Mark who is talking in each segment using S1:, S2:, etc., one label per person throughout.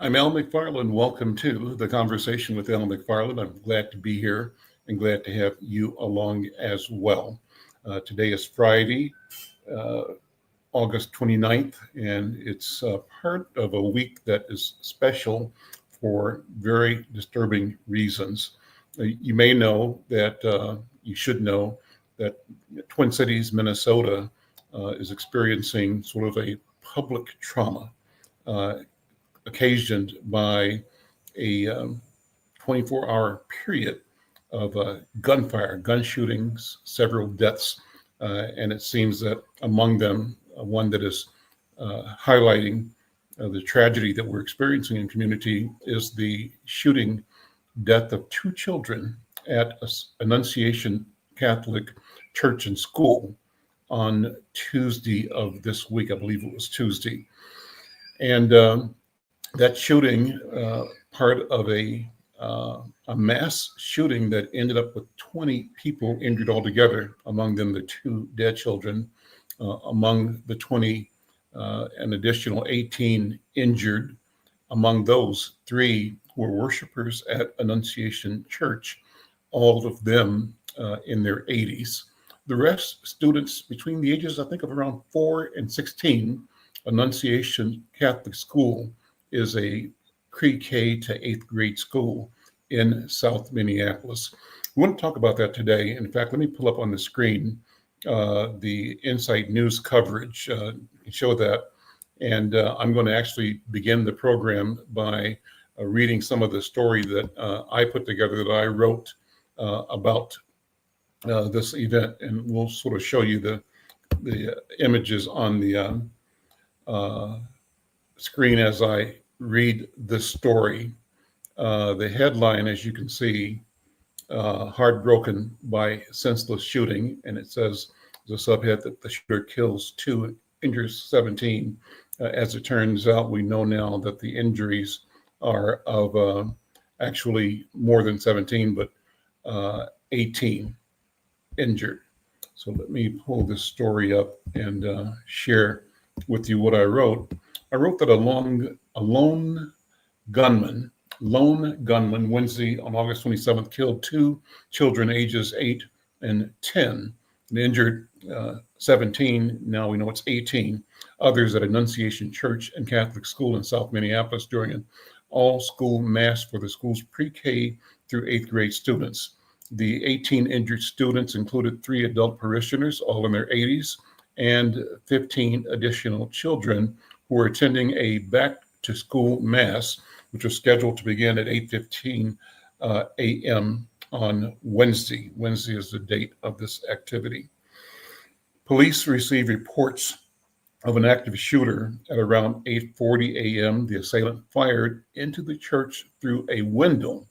S1: I'm Al McFarland. Welcome to the conversation with Al McFarland. I'm glad to be here and glad to have you along as well. Today is Friday, uh, August 29th, and it's part of a week that is special for very disturbing reasons. You may know that, you should know that Twin Cities, Minnesota, is experiencing sort of a public trauma. Uh, Occasioned by a 24-hour period of gunfire, gun shootings, several deaths, and it seems that among them, one that is highlighting the tragedy that we're experiencing in community is the shooting death of two children at Annunciation Catholic Church and School on Tuesday of this week. I believe it was Tuesday. And that shooting, part of a mass shooting that ended up with 20 people injured altogether, among them the two dead children, among the 20, an additional 18 injured. Among those, three were worshipers at Annunciation Church, all of them in their 80s. The rest, students between the ages, I think, of around 4 and 16. Annunciation Catholic School is a pre-K to eighth grade school in South Minneapolis. We want to talk about that today. In fact, let me pull up on the screen the Insight News coverage, show that. And I'm going to actually begin the program by reading some of the story that I put together, that I wrote about this event. And we'll sort of show you the images on the screen as I read this story. The headline, as you can see, heartbroken by senseless shooting, and it says, the subhead, that the shooter kills two, injures 17. As it turns out, we know now that the injuries are of actually more than 17, but 18 injured. So let me pull this story up and share with you what I wrote. I wrote that a lone gunman Wednesday on August 27th killed two children ages 8 and 10 and injured 17, now we know it's 18, others at Annunciation Church and Catholic School in South Minneapolis during an all-school mass for the school's pre-K through eighth grade students. The 18 injured students included 3 adult parishioners, all in their 80s, and 15 additional children who were attending a back-to-school mass, which was scheduled to begin at 8:15 a.m. on Wednesday. Wednesday is the date of this activity. Police received reports of an active shooter at around 8:40 a.m. The assailant fired into the church through a window,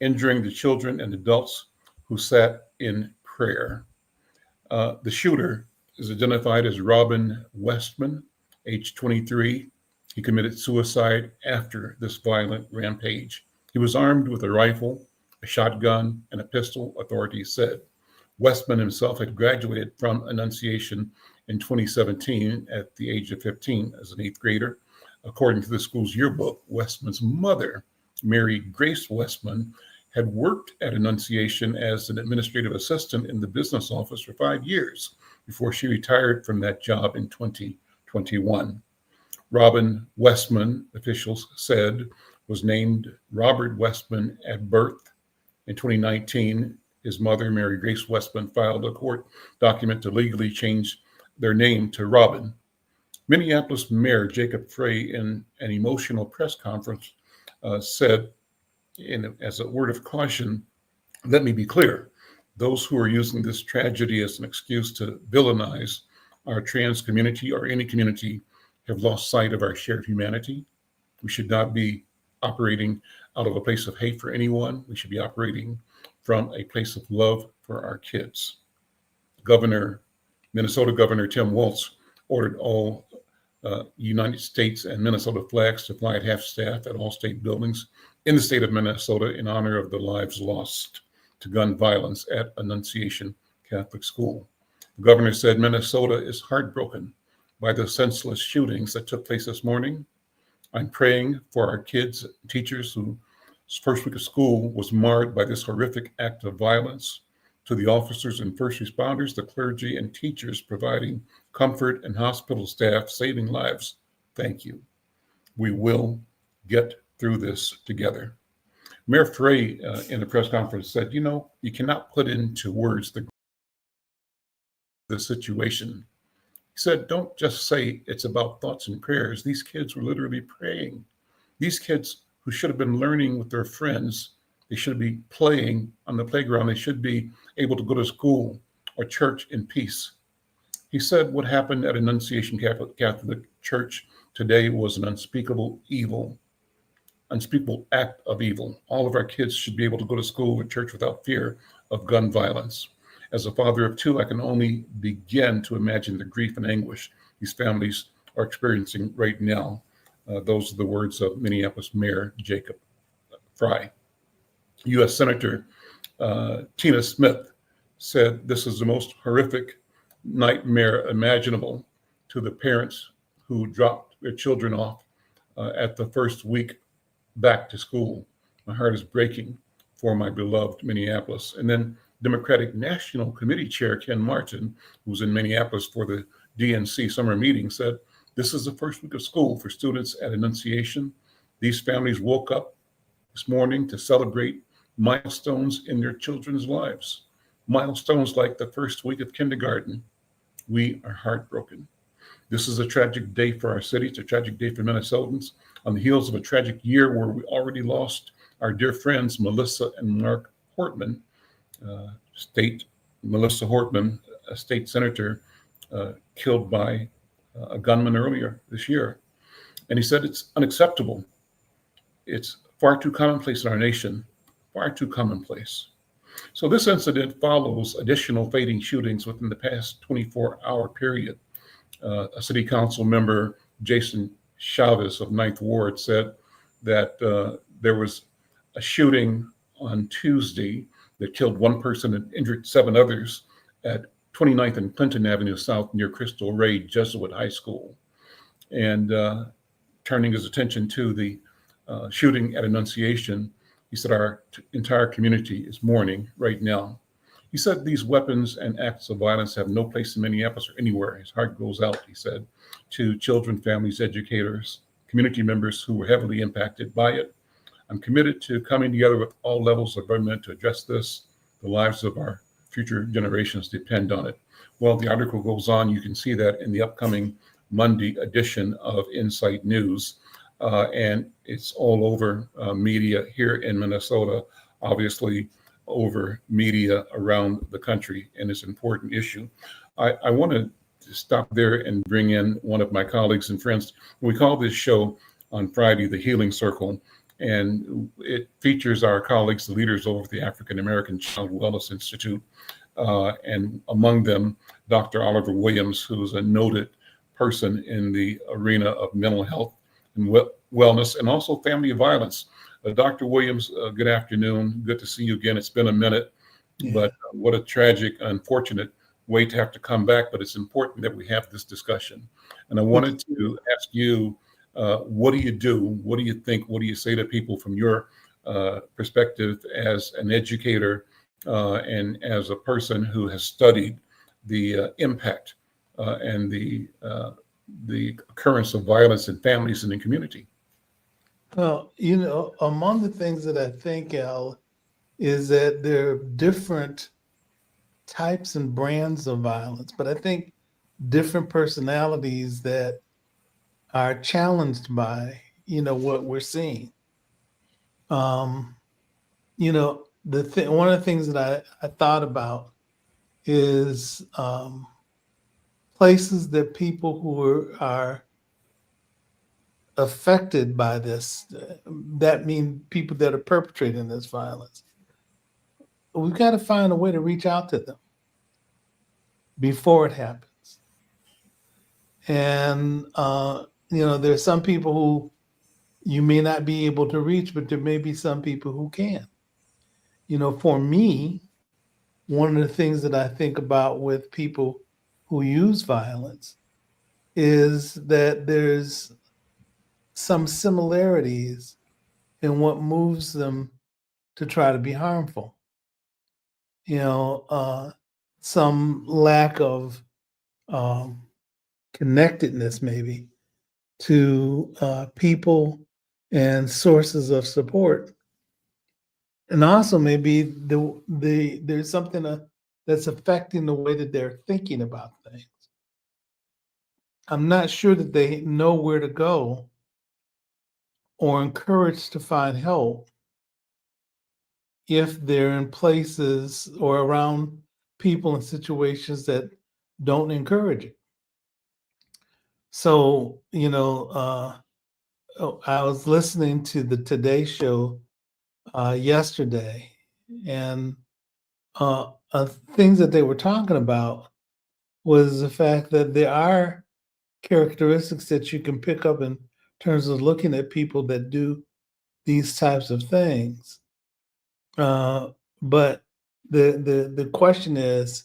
S1: injuring the children and adults who sat in prayer. The shooter is identified as Robin Westman, age 23. He committed suicide after this violent rampage. He was armed with a rifle, a shotgun, and a pistol, authorities said. Westman himself had graduated from Annunciation in 2017 at the age of 15 as an eighth grader. According to the school's yearbook, Westman's mother, Mary Grace Westman, had worked at Annunciation as an administrative assistant in the business office for 5 years before she retired from that job in 2021. Robin Westman, officials said, was named Robert Westman at birth. In 2019, his mother, Mary Grace Westman, filed a court document to legally change their name to Robin. Minneapolis Mayor Jacob Frey, in an emotional press conference, said, as a word of caution, let me be clear, those who are using this tragedy as an excuse to villainize our trans community or any community have lost sight of our shared humanity. We should not be operating out of a place of hate for anyone. We should be operating from a place of love for our kids. Minnesota Governor Tim Walz ordered all United States and Minnesota flags to fly at half-staff at all state buildings in the state of Minnesota in honor of the lives lost to gun violence at Annunciation Catholic School. The governor said Minnesota is heartbroken by the senseless shootings that took place this morning. I'm praying for our kids, teachers whose first week of school was marred by this horrific act of violence, to the officers and first responders, the clergy and teachers providing comfort, and hospital staff saving lives. Thank you. We will get through this together. Mayor Frey, in the press conference, said, you cannot put into words the situation. He said, don't just say it's about thoughts and prayers. These kids were literally praying. These kids who should have been learning with their friends, they should be playing on the playground. They should be able to go to school or church in peace. He said what happened at Annunciation Catholic Church today was an unspeakable act of evil. All of our kids should be able to go to school or church without fear of gun violence. As a father of two, I can only begin to imagine the grief and anguish these families are experiencing right now. Those are the words of Minneapolis Mayor Jacob Frey. U.S. Senator Tina Smith said this is the most horrific nightmare imaginable to the parents who dropped their children off at the first week back to school. My heart is breaking for my beloved Minneapolis. And then Democratic National Committee Chair Ken Martin, who's in Minneapolis for the DNC summer meeting, said, this is the first week of school for students at Annunciation. These families woke up this morning to celebrate milestones in their children's lives. Milestones like the first week of kindergarten. We are heartbroken. This is a tragic day for our city. It's a tragic day for Minnesotans. On the heels of a tragic year where we already lost our dear friends, Melissa and Mark Hortman, Melissa Hortman, a state senator, killed by a gunman earlier this year. And he said it's unacceptable. It's far too commonplace in our nation, far too commonplace. So this incident follows additional fading shootings within the past 24-hour period. A city council member, Jason Chavez of Ninth Ward, said that there was a shooting on Tuesday that killed one person and injured 7 others at 29th and Clinton Avenue South near Crystal Ray Jesuit High School. And turning his attention to the shooting at Annunciation, he said our entire community is mourning right now. He said these weapons and acts of violence have no place in Minneapolis or anywhere. His heart goes out, he said, to children, families, educators, community members who were heavily impacted by it. I'm committed to coming together with all levels of government to address this. The lives of our future generations depend on it. Well, the article goes on. You can see that in the upcoming Monday edition of Insight News. And it's all over media here in Minnesota, obviously over media around the country, and it's an important issue. I want to stop there and bring in one of my colleagues and friends. We call this show on Friday the Healing Circle, and it features our colleagues, the leaders over at the African American Child Wellness Institute, and among them, Dr. Oliver Williams, who's a noted person in the arena of mental health and wellness, and also family violence. Dr. Williams, good afternoon. Good to see you again. It's been a minute, but what a tragic, unfortunate way to have to come back. But it's important that we have this discussion. And I wanted to ask you, what do you do? What do you think? What do you say to people from your perspective as an educator and as a person who has studied the impact and the occurrence of violence in families and in community?
S2: Well, among the things that I think, Al, is that there are different types and brands of violence, but I think different personalities that are challenged by, what we're seeing. One of the things that I thought about is places that people who are affected by this, that mean people that are perpetrating this violence. We've got to find a way to reach out to them before it happens. And, there's some people who you may not be able to reach, but there may be some people who can. For me, one of the things that I think about with people who use violence is that there's some similarities in what moves them to try to be harmful. You know, some lack of um, connectedness, maybe, to people and sources of support, and also maybe there's something that's affecting the way that they're thinking about things. I'm not sure that they know where to go or encouraged to find help if they're in places or around people in situations that don't encourage it. So, I was listening to the Today Show yesterday, and things that they were talking about was the fact that there are characteristics that you can pick up in terms of looking at people that do these types of things. But the question is,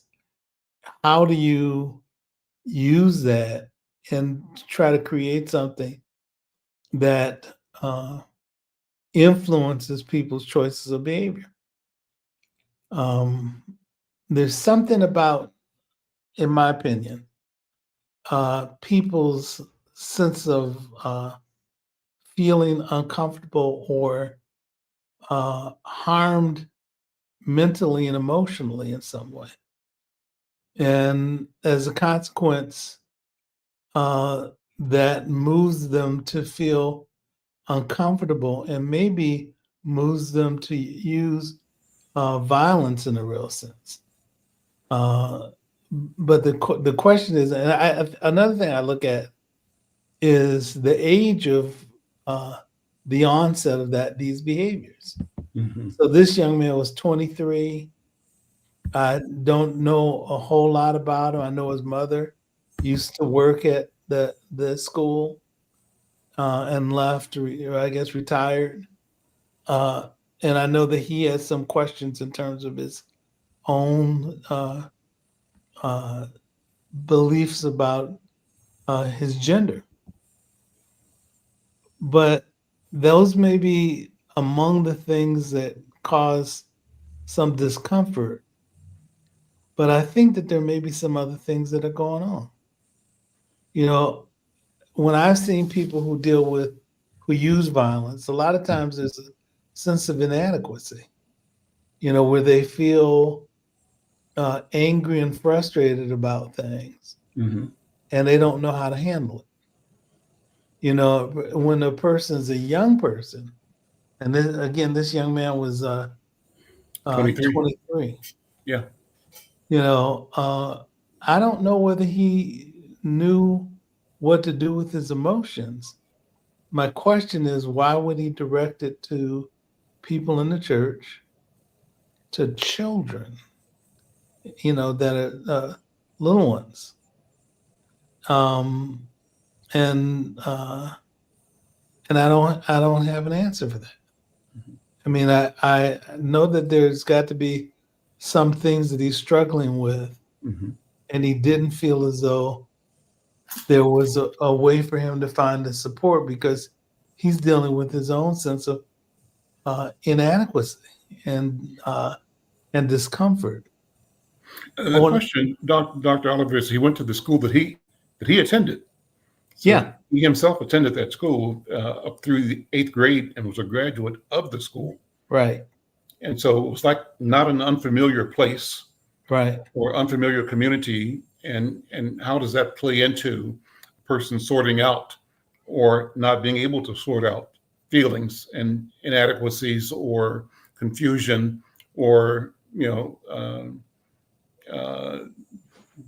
S2: how do you use that and try to create something that influences people's choices of behavior? Um, there's something about, in my opinion, people's sense of feeling uncomfortable or harmed mentally and emotionally in some way. And as a consequence, that moves them to feel uncomfortable and maybe moves them to use violence in a real sense. But the question is, and another thing I look at is the age of the onset of these behaviors.
S1: Hmm.
S2: So this young man was 23. I don't know a whole lot about him. I know his mother used to work at the school and left, or I guess retired. Uh, and I know that he has some questions in terms of his own uh, beliefs about his gender. But those may be among the things that cause some discomfort. But I think that there may be some other things that are going on. You know, when I've seen people who use violence, a lot of times there's a sense of inadequacy, where they feel angry and frustrated about things
S1: Hmm.
S2: and they don't know how to handle it. When a person's a young person, and then again, this young man was
S1: 23.
S2: 23.
S1: Yeah.
S2: I don't know whether he knew what to do with his emotions. My question is, why would he direct it to people in the church, to children, that are little ones? Um, and I don't have an answer for that. I mean, I know that there's got to be some things that he's struggling with,
S1: Hmm.
S2: and he didn't feel as though there was a way for him to find the support because he's dealing with his own sense of inadequacy and discomfort.
S1: And the
S2: Oh,
S1: question, Dr. Oliver, is he went to the school that he attended. So
S2: yeah,
S1: he himself attended that school up through the eighth grade and was a graduate of the school.
S2: right,
S1: And so it was like not an unfamiliar place
S2: right,
S1: or unfamiliar community. And how does that play into a person sorting out or not being able to sort out feelings and inadequacies or confusion or uh,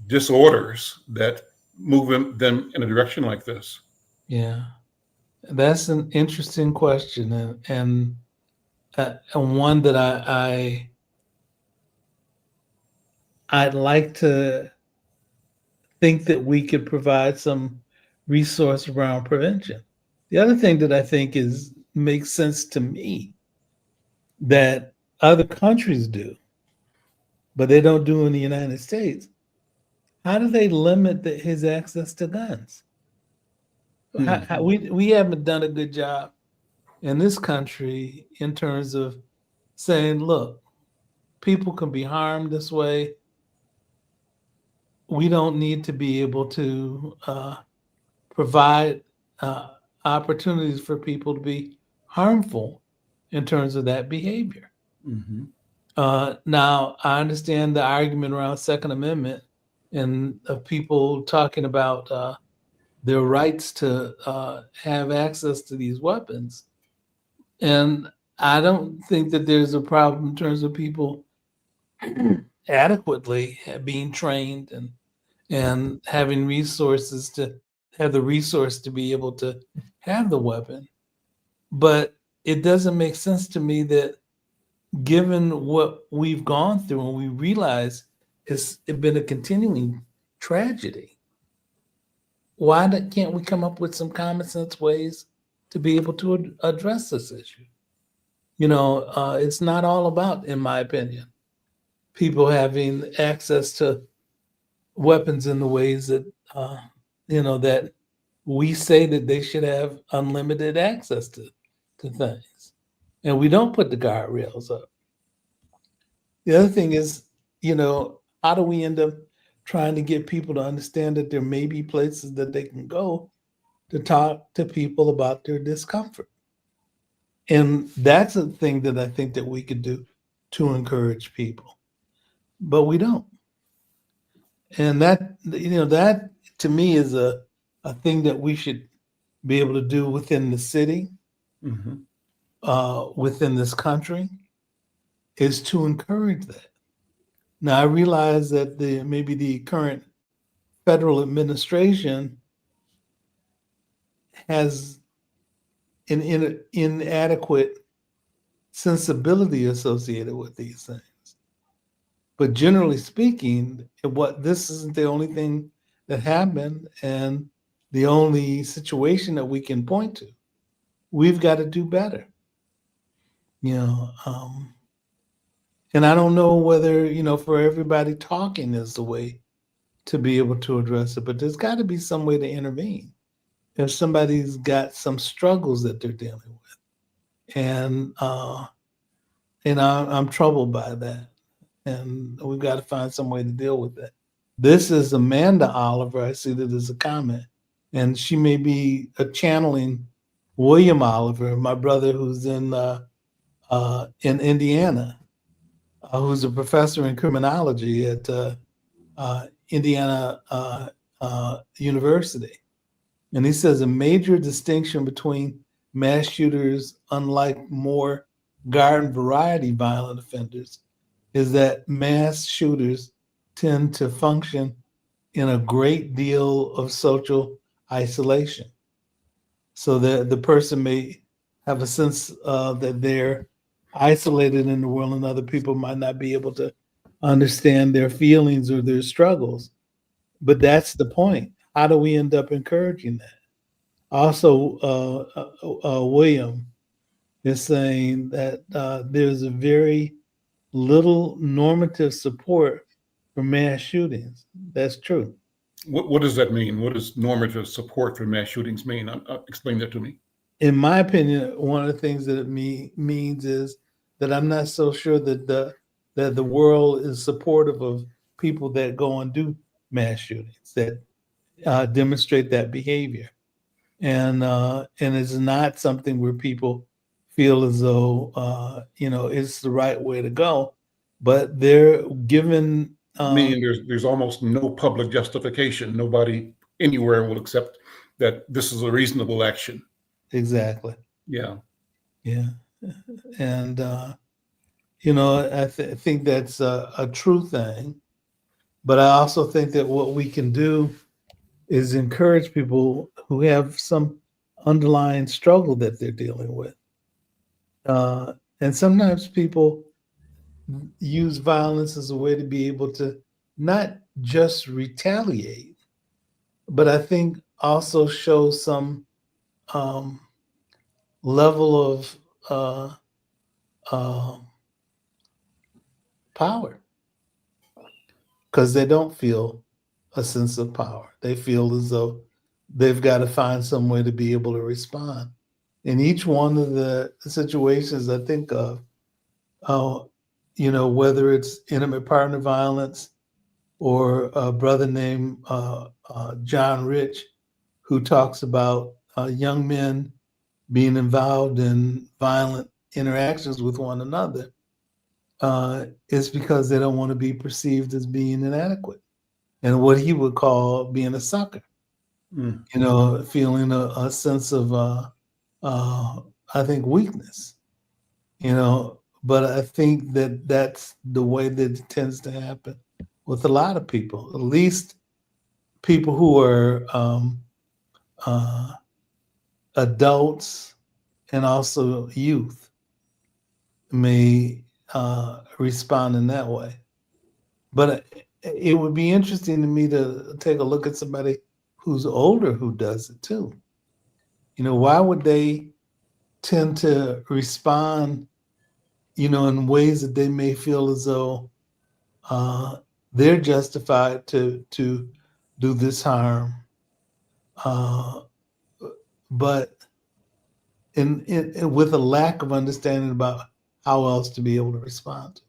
S1: disorders that move them in a direction like this?
S2: yeah. That's an interesting question, and one that I'd like to think that we could provide some resource around prevention. The other thing that I think is makes sense to me that other countries do, but they don't do in the United States. How do they limit his access to guns?
S1: Mhm.
S2: We haven't done a good job in this country in terms of saying, look, people can be harmed this way. We don't need to be able to provide uh, opportunities for people to be harmful in terms of that behavior.
S1: Mhm.
S2: Now, I understand the argument around Second Amendment and of people talking about their rights to have access to these weapons. And I don't think that there's a problem in terms of people adequately being trained and having resources to have the resource to be able to have the weapon. But it doesn't make sense to me that given what we've gone through and we realize it's been a continuing tragedy, can't we come up with some common sense ways to be able to address this issue? It's not all about, in my opinion, people having access to weapons in the ways that that we say that they should have unlimited access to things, and we don't put the guardrails up. The other thing is, how do we end up trying to get people to understand that there may be places that they can go to talk to people about their discomfort? And that's a thing that I think that we could do to encourage people, but we don't. And that to me is a thing that we should be able to do within the city,
S1: Mhm.
S2: within this country, is to encourage that. Now, I realize that maybe the current federal administration has an inadequate sensibility associated with these things. But generally speaking, this isn't the only thing that happened and the only situation that we can point to. We've got to do better, you know. And I don't know whether, for everybody talking is the way to be able to address it, but there's got to be some way to intervene if somebody's got some struggles that they're dealing with. And I'm troubled by that. And we've got to find some way to deal with that. This is Amanda Oliver. I see that as a comment. And she may be channeling William Oliver, my brother who's in Indiana, who's a professor in criminology at Indiana University. And he says a major distinction between mass shooters, unlike more garden variety violent offenders, is that mass shooters tend to function in a great deal of social isolation. So that the person may have a sense that they're isolated in the world and other people might not be able to understand their feelings or their struggles. But that's the point. How do we end up encouraging that? Also, William is saying that there's a very little normative support for mass shootings. That's true.
S1: What does that mean? What does normative support for mass shootings mean? Explain that to me.
S2: In my opinion, one of the things that it means is that I'm not so sure that the world is supportive of people that go and do mass shootings that demonstrate that behavior, and it's not something where people feel as though it's the right way to go, but they're given
S1: Meaning there's almost no public justification. Nobody anywhere will accept that this is a reasonable action.
S2: exactly,
S1: Yeah.
S2: yeah, and I think that's a true thing, but I also think that what we can do is encourage people who have some underlying struggle that they're dealing with. And sometimes people use violence as a way to be able to not just retaliate, but I think also show some um, level of uh, uh, power because they don't feel a sense of power. They feel as though they've got to find some way to be able to respond. In each one of the situations I think of, uh, whether it's intimate partner violence or a brother named John Rich, who talks about young men being involved in violent interactions with one another, is because they don't want to be perceived as being inadequate and what he would call being a sucker,
S1: Mm.
S2: feeling a sense of, I think, weakness, but I think that that's the way that it tends to happen with a lot of people, at least people who are uh, adults and also youth may respond in that way. But it would be interesting to me to take a look at somebody who's older who does it too. Why would they tend to respond, in ways that they may feel as though they're justified to do this harm, uh, but with a lack of understanding about how else to be able to respond.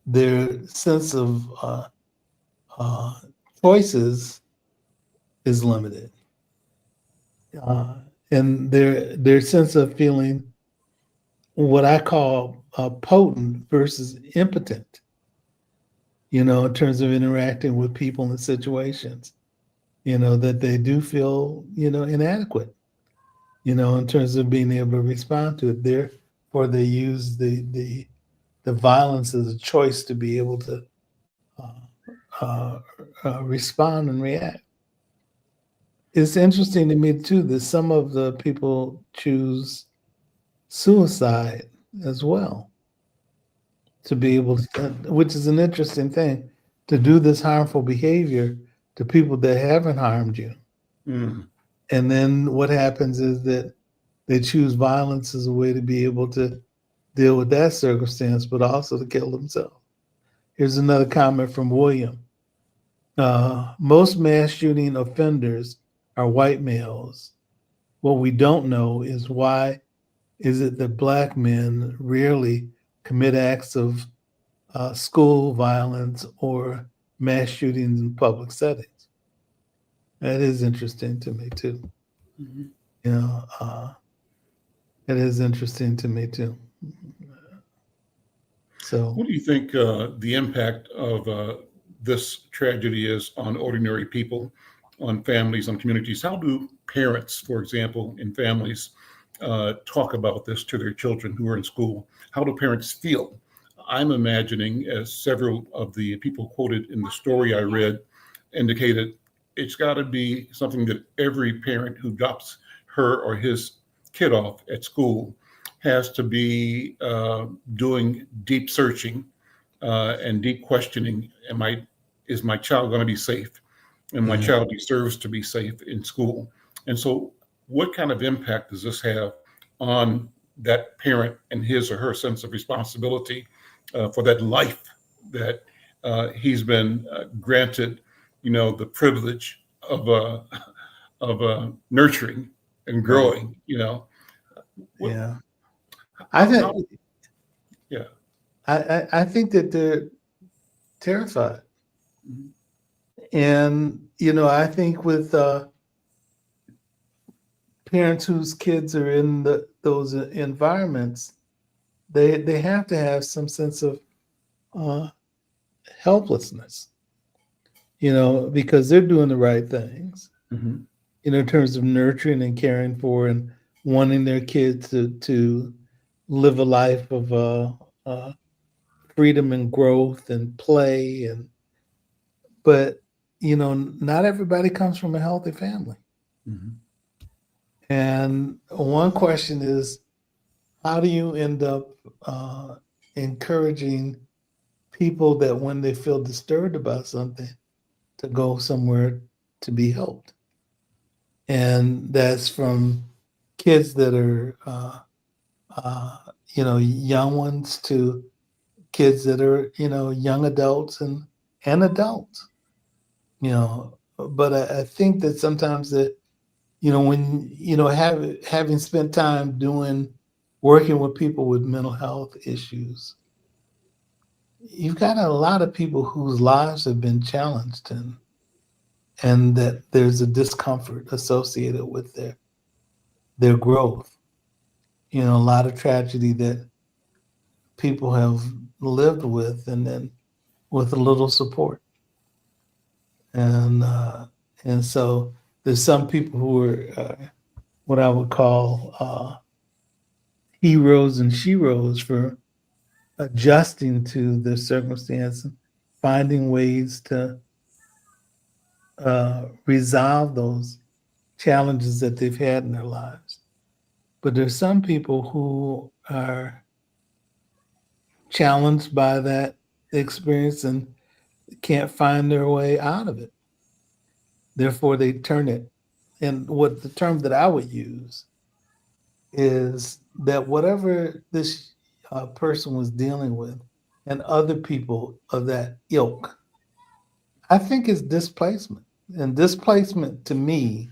S2: Their sense of uh, choices is limited, uh, and their sense of feeling what I call potent versus impotent. In terms of interacting with people and situations, that they do feel inadequate. In terms of being able to respond to it. Therefore, they use the violence as a choice to be able to respond and react. It's interesting to me too that some of the people choose suicide as well to be able to, which is an interesting thing, to do this harmful behavior to people that haven't harmed you.
S1: Mm.
S2: And then what happens is that they choose violence as a way to be able to deal with that circumstance, but also to kill themselves. Here's another comment from William. Most mass shooting offenders are white males. What we don't know is why is it that black men rarely commit acts of school violence or mass shootings in public settings. That is interesting to me too.
S1: Mhm.
S2: You know, it is interesting to me too. So,
S1: What do you think the impact of this tragedy is on ordinary people, on families, on communities? How do parents, for example, in families, talk about this to their children who are in school? How do parents feel? I'm imagining, as several of the people quoted in the story I read indicated, it's got to be something that every parent who drops her or his kid off at school has to be doing deep searching and deep questioning. Is my child going to be safe? And my
S2: yeah,
S1: child deserves to be safe in school. And so, what kind of impact does this have on that parent and his or her sense of responsibility for that life that he's been granted, the privilege of nurturing and
S2: right.
S1: growing. What,
S2: Yeah. I
S1: how,
S2: think
S1: yeah.
S2: I think that they're terrified.
S1: Mhm.
S2: And I think with parents whose kids are in those environments, they have to have some sense of uh, helplessness, because they're doing the right things,
S1: Mhm.
S2: in terms of nurturing and caring for and wanting their kids to live a life of freedom and growth and play, but not everybody comes from a healthy family.
S1: Mhm.
S2: And one question is, how do you end up encouraging people that when they feel disturbed about something to go somewhere to be helped? And that's from kids that are, uh, young ones to kids that are, young adults and adults. but I think that sometimes that, when, having spent time working with people with mental health issues, you've got a lot of people whose lives have been challenged, and that there's a discomfort associated with their growth. A lot of tragedy that people have lived with, and then with a little support. And so there's some people who are what I would call heroes and sheroes for adjusting to the circumstance, finding ways to resolve those challenges that they've had in their lives. But there's some people who are challenged by that experience and can't find their way out of it. Therefore, they turn it. And what the term that I would use is that whatever this person was dealing with, and other people of that ilk, I think is displacement. And displacement to me,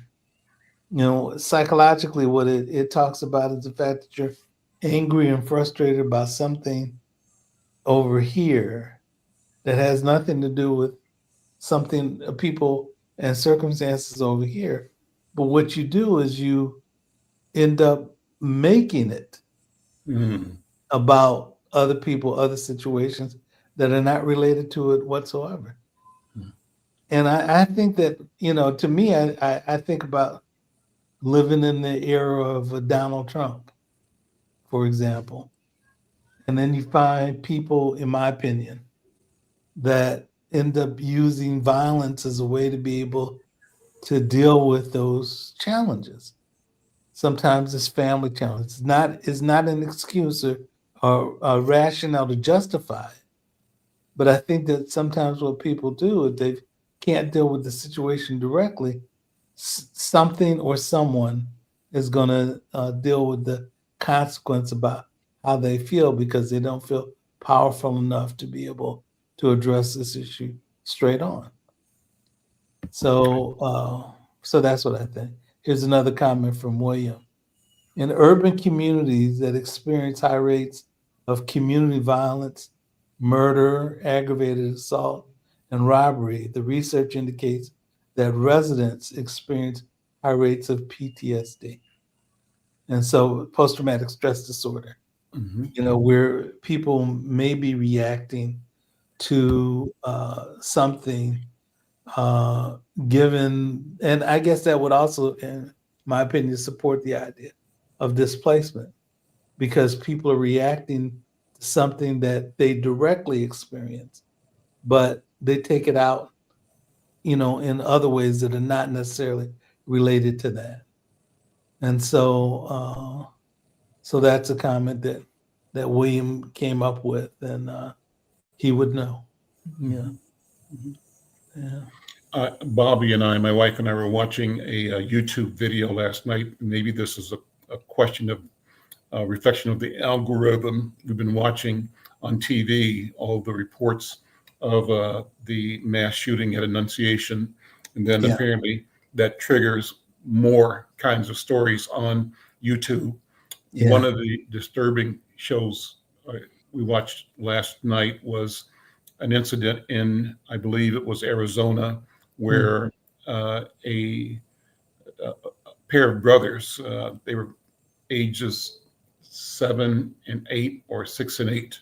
S2: psychologically, what it talks about is the fact that you're angry and frustrated about something over here that has nothing to do with something, people and circumstances over here. But what you do is you end up making it
S1: Mm.
S2: about other people, other situations that are not related to it whatsoever. And I think that, to me, I think about living in the era of Donald Trump, for example. And then you find people, in my opinion, that end up using violence as a way to be able to deal with those challenges. Sometimes it's family challenges. It's not an excuse or a rationale to justify it. But I think that sometimes what people do, if they can't deal with the situation directly, something or someone is going to deal with the consequence about how they feel, because they don't feel powerful enough to be able to address this issue straight on. So that's what I think. Here's another comment from William. In urban communities that experience high rates of community violence, murder, aggravated assault, and robbery, the research indicates that residents experience high rates of PTSD. And so post traumatic stress disorder,
S1: Mhm.
S2: where people may be reacting to something uh, given, and I guess that would also, in my opinion, support the idea of displacement, because people are reacting to something that they directly experience, but they take it out, in other ways that are not necessarily related to that. And so that's a comment that William came up with, and he would know. Yeah,
S1: Mhm. Mhm.
S2: yeah,
S1: Bobby and I, my wife and I, were watching a YouTube video last night. Maybe this is a question of reflection of the algorithm. We've been watching on TV all the reports of the mass shooting at Annunciation, and then
S2: yeah,
S1: apparently that triggers more kinds of stories on YouTube. One
S2: yeah.
S1: of the disturbing shows we watched last night was an incident in, I believe it was Arizona,
S2: Mm,
S1: where a pair of brothers, they were ages 7 and 8 or 6 and 8,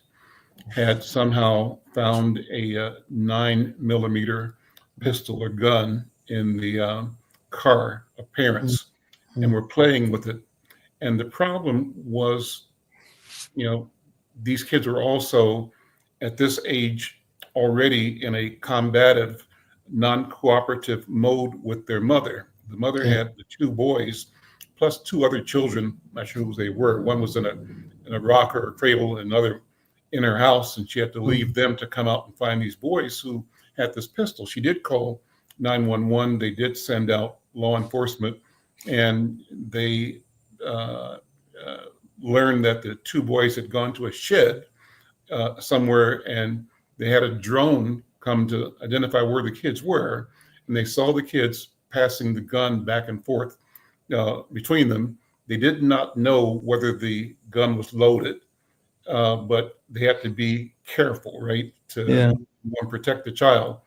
S1: had somehow found a 9 millimeter pistol or gun in the car of
S2: mm,
S1: parents, and
S2: mm,
S1: were playing with it. And the problem was, you know, these kids were also at this age already in a combative, non-cooperative mode with their mother. The mother
S2: yeah.
S1: had the two boys plus two other children. I'm not sure who they were. One was in a rocker or cradle, and another in her house, and she had to
S2: Mm,
S1: leave them to come out and find these boys who had this pistol. She did call 911. They did send out law enforcement, and they uh, uh, learned that the two boys had gone to a shed somewhere, and they had a drone come to identify where the kids were. And and they saw the kids passing the gun back and forth between them. They did not know whether the gun was loaded, but they had to be careful, right, to
S2: Yeah.
S1: one, protect the child.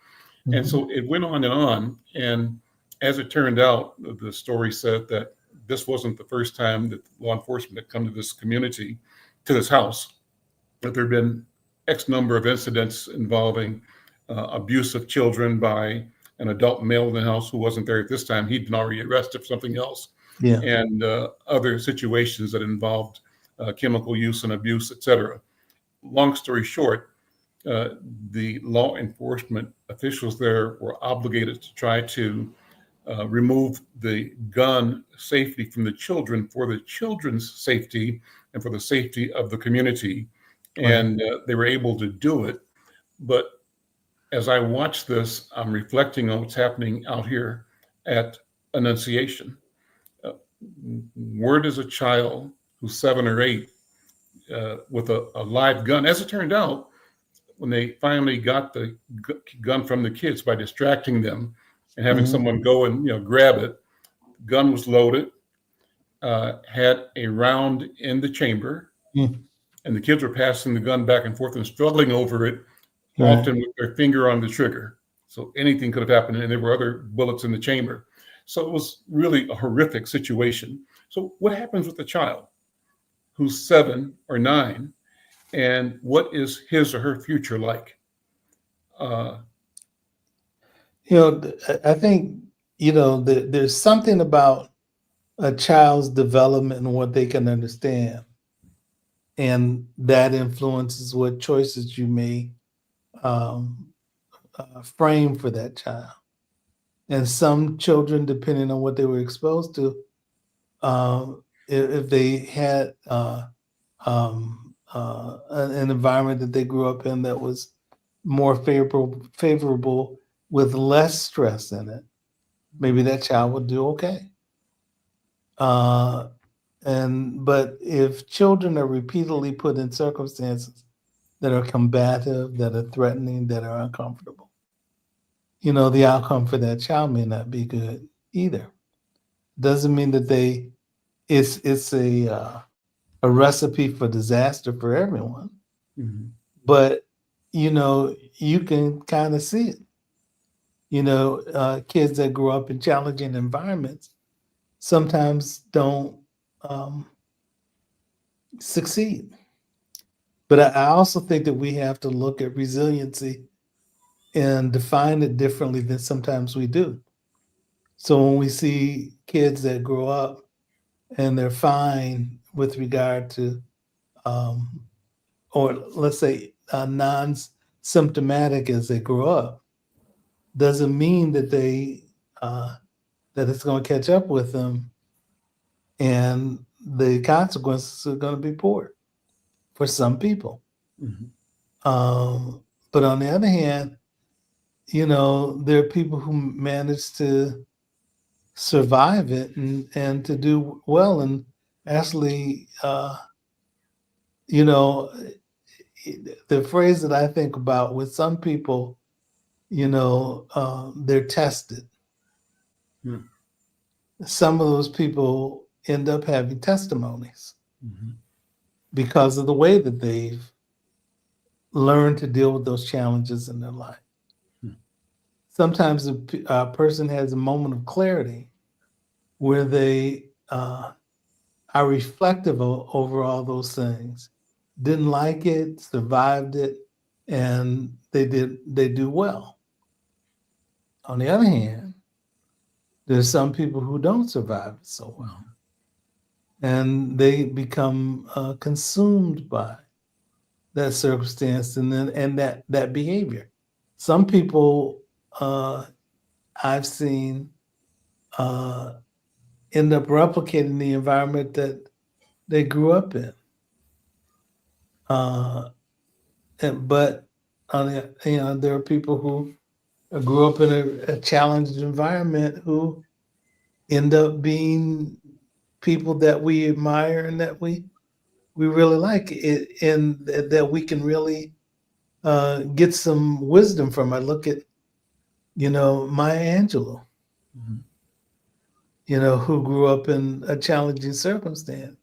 S1: And
S2: Mhm.
S1: so it went on and on. And as it turned out, the story said that this wasn't the first time that law enforcement had come to this community, to this house, that there had been X number of incidents involving abuse of children by an adult male in the house who wasn't there at this time. He'd been already arrested for something else,
S2: Yeah.
S1: and other situations that involved chemical use and abuse, etc. Long story short, uh, the law enforcement officials there were obligated to try to remove the gun safety from the children for the children's safety and for the safety of the community.
S2: Right.
S1: And they were able to do it. But as I watch this, I'm reflecting on what's happening out here at Annunciation. Uh, where does a child who's 7 or 8 with a live gun, as it turned out, when they finally got the gun from the kids by distracting them and having
S2: Mhm.
S1: someone go and grab it, gun was loaded, had a round in the chamber,
S2: Mm.
S1: and the kids were passing the gun back and forth and struggling over it,
S2: Right.
S1: often with their finger on the trigger. So anything could have happened, and there were other bullets in the chamber. So it was really a horrific situation. So what happens with a child who's 7 or 9, and what is his or her future like? Uh,
S2: I think, there's something about a child's development and what they can understand, and that influences what choices you may um, frame for that child. And some children, depending on what they were exposed to, if they had an environment that they grew up in that was more favorable with less stress in it, maybe that child would do okay. Uh, but if children are repeatedly put in circumstances that are combative, that are threatening, that are uncomfortable, the outcome for that child may not be good either. Doesn't mean that it's a recipe for disaster for everyone,
S1: mhm,
S2: but you can kind of see it. Kids that grow up in challenging environments sometimes don't um, succeed. But I also think that we have to look at resiliency and define it differently than sometimes we do. So when we see kids that grow up and they're fine with regard to, um, or let's say, non-symptomatic as they grow up, doesn't mean that uh, that it's going to catch up with them, and the consequences are going to be poor for some people.
S1: mhm,
S2: Um, but on the other hand, there are people who manage to survive it and to do well, and actually, you know, the phrase that I think about with some people, they're tested.
S1: mhm,
S2: Some of those people end up having testimonies
S1: mhm,
S2: because of the way that they've learned to deal with those challenges in their life.
S1: mhm,
S2: Sometimes a person has a moment of clarity where they are reflective over all those things, didn't like it, survived it, and they do well. On the other hand, there's some people who don't survive it so well,
S1: mhm,
S2: and they become consumed by that circumstance and that behavior. Some people I've seen uh, end up replicating the environment that they grew up in. Uh, but there are people who grew up in a challenged environment who end up being people that we admire and that we really like it, and that we can really get some wisdom from. I look at Maya Angelou,
S1: Mhm.
S2: who grew up in a challenging circumstance.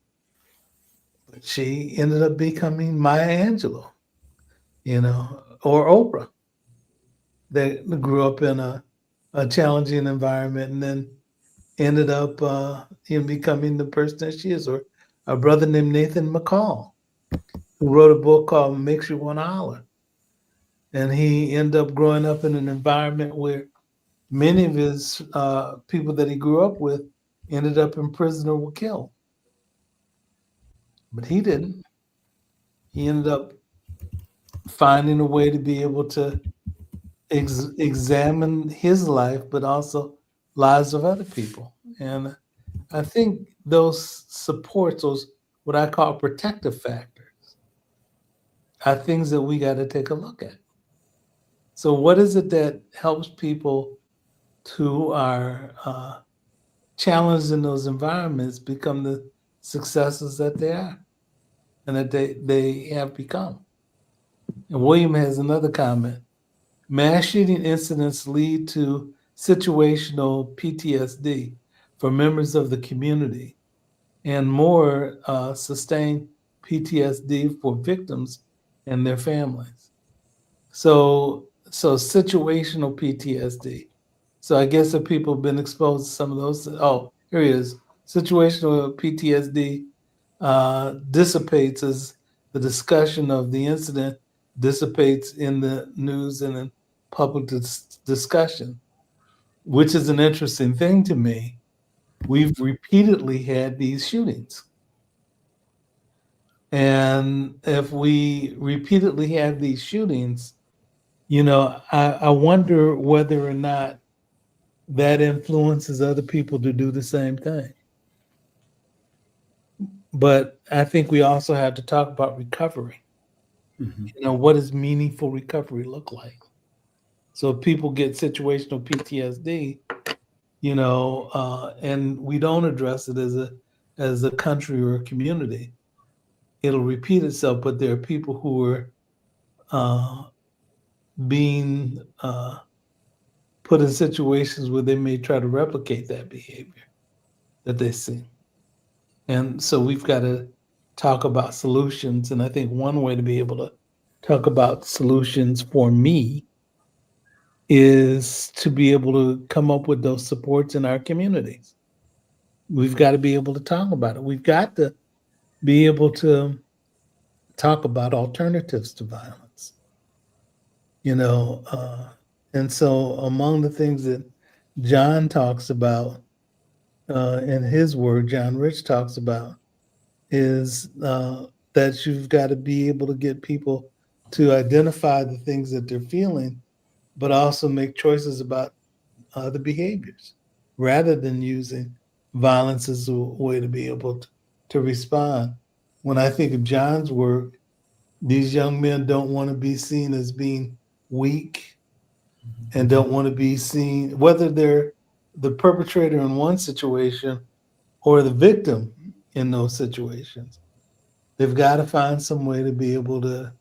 S2: She ended up becoming Maya Angelou, or Oprah, that grew up in a challenging environment and then ended up becoming the person that she is. Or a brother named Nathan McCall, who wrote a book called Makes You Want to Holler. And he ended up growing up in an environment where many of his people that he grew up with ended up in prison or were killed. But he didn't. He ended up finding a way to be able to examine his life, but also lives of other people. And I think those supports, those what I call protective factors, are things that we got to take a look at. So, what is it that helps people who are challenged in those environments become the successes that they are and that they have become? And William has another comment. Mass shooting incidents lead to situational PTSD for members of the community and more sustained PTSD for victims and their families. So situational PTSD. So I guess if people have been exposed to some of those, oh, here he is. Situational PTSD dissipates as the discussion of the incident dissipates in the news and in public discussion, which is an interesting thing to me. We've repeatedly had these shootings. And if we repeatedly have these shootings, I wonder whether or not that influences other people to do the same thing. But I think we also have to talk about recovery.
S1: Mhm.
S2: What does meaningful recovery look like? So if people get situational PTSD, and we don't address it as a country or a community, it'll repeat itself. But there are people who are uh, being put in situations where they may try to replicate that behavior that they see. And so we've got to talk about solutions. And I think one way to be able to talk about solutions for me is to be able to come up with those supports in our communities. We've got to be able to talk about it. We've got to be able to talk about alternatives to violence, you know. And so, among the things that John talks about in his work, John Rich talks about, is that you've got to be able to get people to identify the things that they're feeling, but also make choices about the behaviors rather than using violence as a way to be able to respond. When I think of John's work, these young men don't want to be seen as being weak and don't want to be seen, whether they're the perpetrator in one situation or the victim in those situations. They've got to find some way to be able to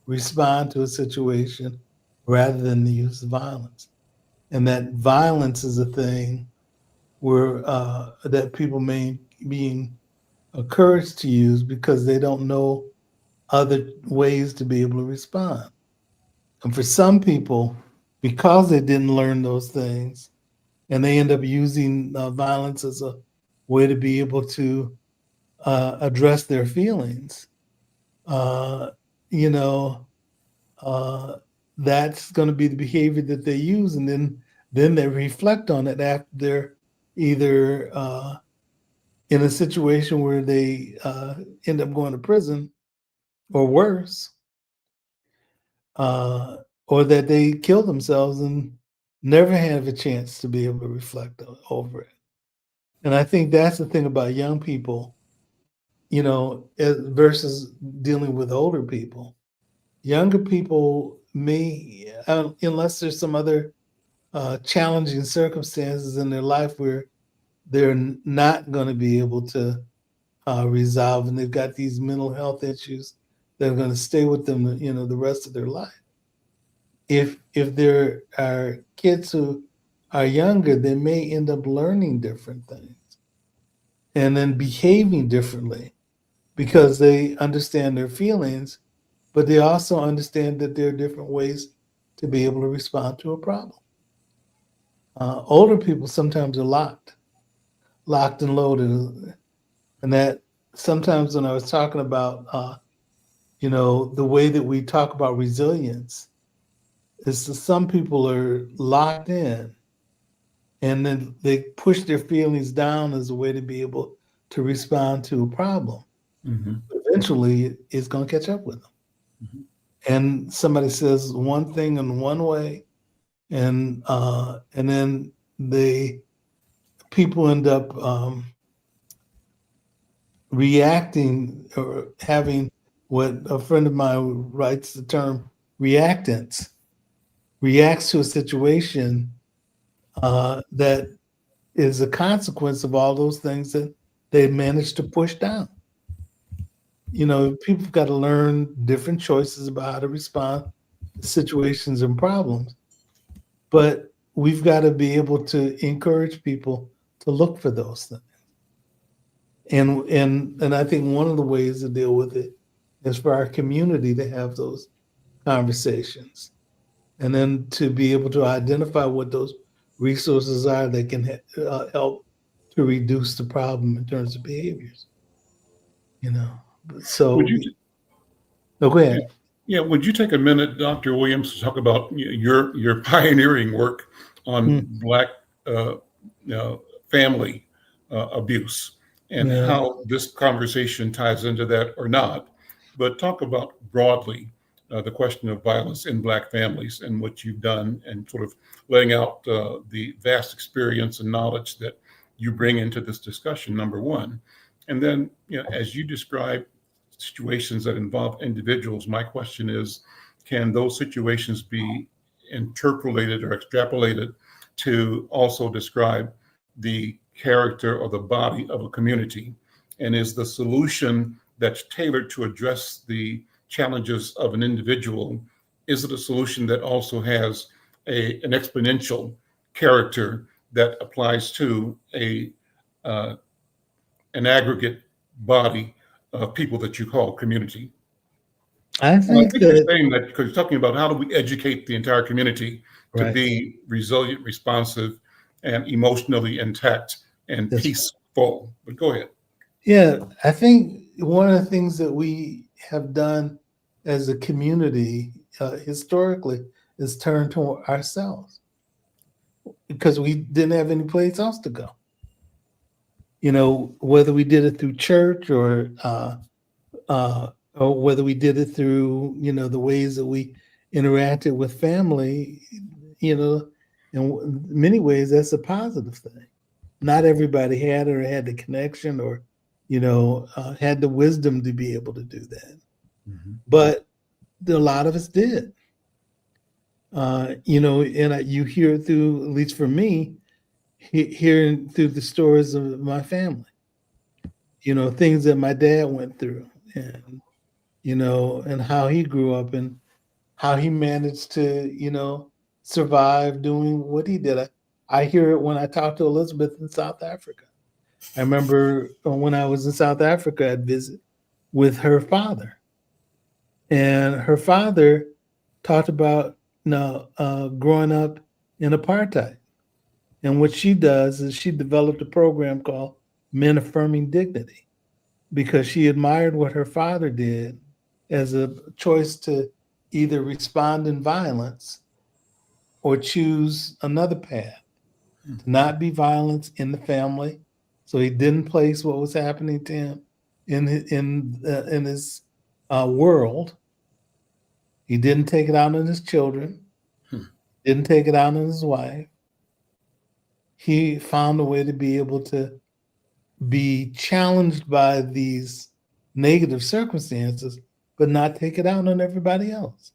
S2: respond to a situation rather than to use violence. And that violence is a thing where that people may being encouraged to use because they don't know other ways to be able to respond. And for some people, because they didn't learn those things, and they end up using violence as a way to be able to address their feelings, uh, you know, uh, that's going to be the behavior that they use, and then they reflect on it after they're either in a situation where they end up going to prison or worse, uh, or that they kill themselves and never have a chance to be able to reflect over it. And I think that's the thing about young people, versus dealing with older people. Younger people may, unless there's some other challenging circumstances in their life where they're not going to be able to resolve, and they've got these mental health issues that are going to stay with them, the rest of their life. if there are kids who are younger, they may end up learning different things and then behaving differently because they understand their feelings, but they also understand that there are different ways to be able to respond to a problem. Older people sometimes are locked and loaded, and that sometimes when I was talking about, the way that we talk about resilience is that some people are locked in and then they push their feelings down as a way to be able to respond to a problem.
S1: Hmm.
S2: Eventually, it's going to catch up with them.
S1: Hmm.
S2: And somebody says one thing in one way, and then they people end up reacting or having what a friend of mine writes the term reactance, reacts to a situation that is a consequence of all those things that they managed to push down. People have got to learn different choices about how to respond to situations and problems, but we've got to be able to encourage people to look for those things. And I think one of the ways to deal with it is for our community to have those conversations, and then to be able to identify what those resources are that can help to reduce the problem in terms of behaviors. You know,
S1: Would
S2: so
S1: you
S2: go
S1: Yeah,
S2: ahead.
S1: yeah. Would you take a minute, Dr. Williams, to talk about your pioneering work on
S2: Mm,
S1: Black uh, family abuse and
S2: yeah.
S1: how this conversation ties into that or not? But talk about broadly the question of violence in Black families and what you've done, and sort of laying out the vast experience and knowledge that you bring into this discussion. Number one, and then as you describe situations that involve individuals, my question is, can those situations be interpolated or extrapolated to also describe the character or the body of a community? And is the solution that's tailored to address the challenges of an individual, is it a solution that also has an exponential character that applies to uh, an aggregate body of people that you call community?
S2: I
S1: And I
S2: think
S1: think you're
S2: that
S1: saying that because you're talking about how do we educate the entire community to
S2: right.
S1: be resilient, responsive, and emotionally intact and
S2: That's
S1: peaceful. But go ahead.
S2: Yeah. I think one of the things that we have done as a community historically is turn to ourselves because we didn't have any place else to go. Whether we did it through church or whether we did it through the ways that we interacted with family, you know in many ways that's a positive thing. Not everybody had the connection or had the wisdom to be able to do that,
S1: Mhm.
S2: but a lot of us did. You hear it through, at least for me, hearing through the stories of my family, things that my dad went through, and how he grew up and how he managed to, survive doing what he did. I hear it when I talk to Elizabeth in South Africa. I remember when I was in South Africa, I'd visit with her father, and her father talked about growing up in apartheid. And what she does is she developed a program called Men Affirming Dignity because she admired what her father did as a choice to either respond in violence or choose another path, to not be violent in the family. So he didn't place what was happening to him in his world. He didn't take it out on his children.
S1: Hmm.
S2: Didn't take it out on his wife. He found a way to be able to be challenged by these negative circumstances, but not take it out on everybody else.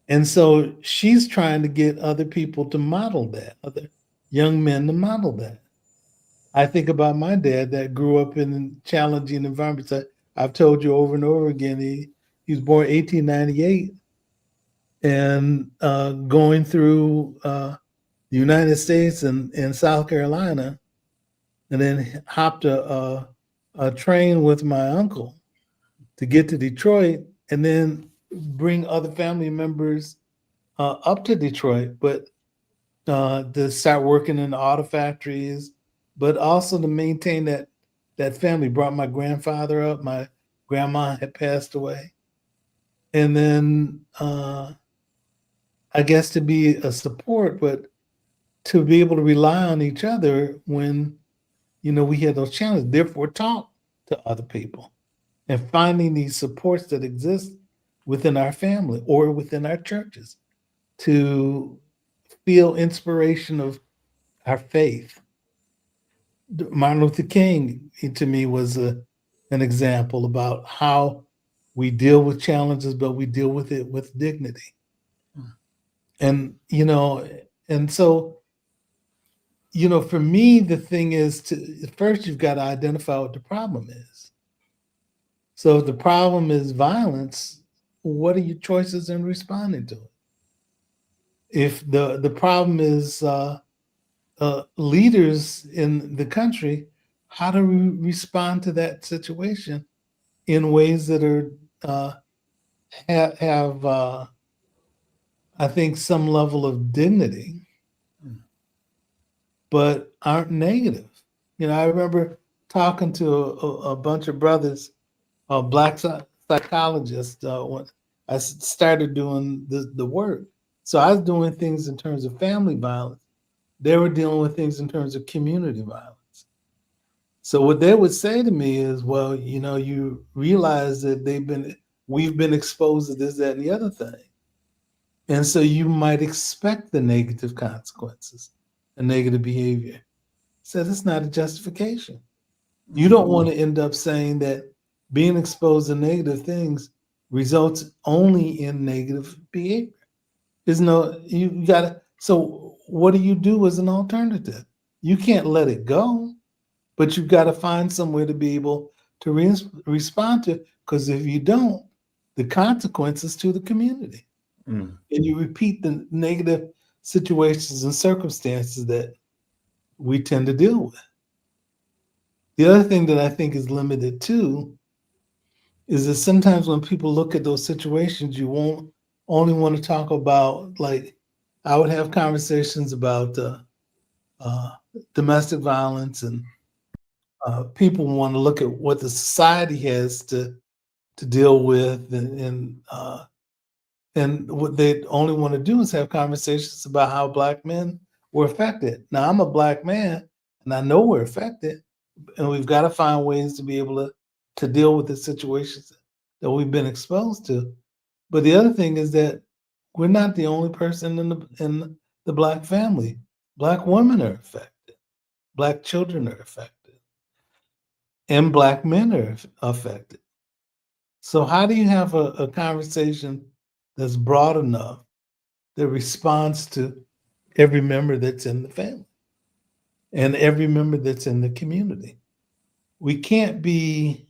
S2: And so she's trying to get other people to model that, other young men to model that. I think about my dad that grew up in challenging environments. I've told you over and over again, he was born 1898. and going through the United States and South Carolina, and then hopped a train with my uncle to get to Detroit, and then bring other family members up to Detroit, but to start working in the auto factories, but also to maintain that family. Brought my grandfather up. My grandma had passed away, and then I guess to be a support, but to be able to rely on each other when we had those challenges. Therefore, talk to other people and finding these supports that exist within our family or within our churches to feel inspiration of our faith. Martin Luther King, to me, was an example about how we deal with challenges, but we deal with it with dignity. And, and so, for me, the thing is first, you've got to identify what the problem is. So if the problem is violence, what are your choices in responding to it? If the problem is leaders in the country, how do we respond to that situation in ways that are have I think some level of dignity, but aren't negative. I remember talking to a bunch of brothers, black psychologists, when I started doing the work. So I was doing things in terms of family violence. They were dealing with things in terms of community violence. So what they would say to me is, well, you realize that we've been exposed to this, that, and the other thing. And so you might expect the negative consequences, the negative behavior. So that's not a justification. You don't want to end up saying that being exposed to negative things results only in negative behavior. So what do you do as an alternative? You can't let it go, but you've got to find somewhere to be able to respond to, because if you don't, the consequences to the community.
S1: Mm.
S2: And you repeat the negative situations and circumstances that we tend to deal with. The other thing that I think is limited too is that sometimes when people look at those situations, you won't only want to talk about, like, I would have conversations about domestic violence, and people want to look at what the society has to deal with, and what they only want to do is have conversations about how Black men were affected. Now, I'm a Black man, and I know we're affected, and we've got to find ways to be able to deal with the situations that we've been exposed to. But the other thing is that we're not the only person in the Black family. Black women are affected. Black children are affected. And Black men are affected. So how do you have a conversation that's broad enough that responds to every member that's in the family and every member that's in the community? We can't be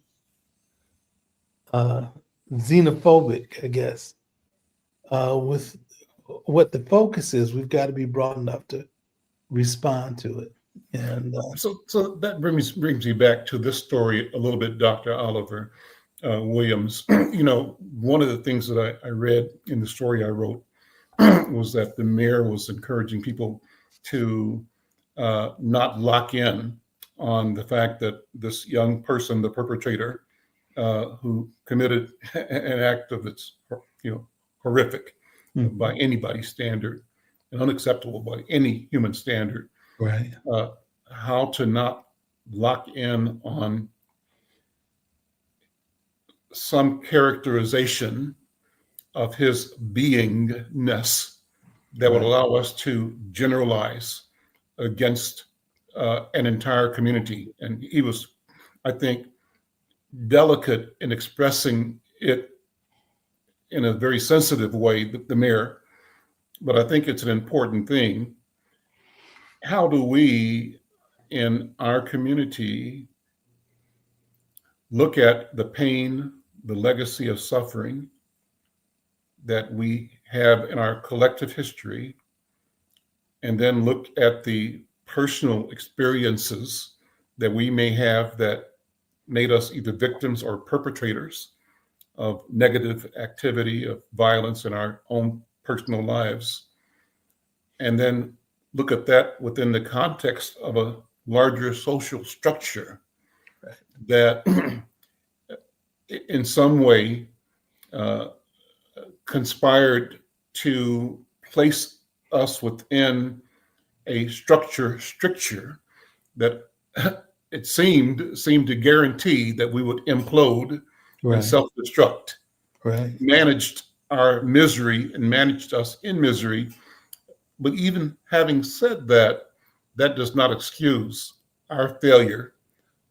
S2: xenophobic, I guess, with what the focus is. We've got to be broad enough to respond to it. And
S1: So that brings me back to this story a little bit, Dr. Oliver Williams. One of the things that I read in the story I wrote was that the mayor was encouraging people to not lock in on the fact that this young person, the perpetrator, who committed an act of that's horrific by anybody's standard and unacceptable by any human standard,
S2: right,
S1: how to not lock in on some characterization of his beingness that would allow us to generalize against an entire community. And he was, I think, delicate in expressing it in a very sensitive way, the mayor. But I think it's an important thing. How do we in our community look at the pain, the legacy of suffering that we have in our collective history, and then look at the personal experiences that we may have that made us either victims or perpetrators of negative activity, of violence in our own personal lives, and then look at that within the context of a larger social structure
S2: Right.
S1: that in some way uh, conspired to place us within a stricture that it seemed to guarantee that we would implode and
S2: Right.
S1: self-destruct,
S2: Right.
S1: managed our misery and managed us in misery. But even having said that, that does not excuse our failure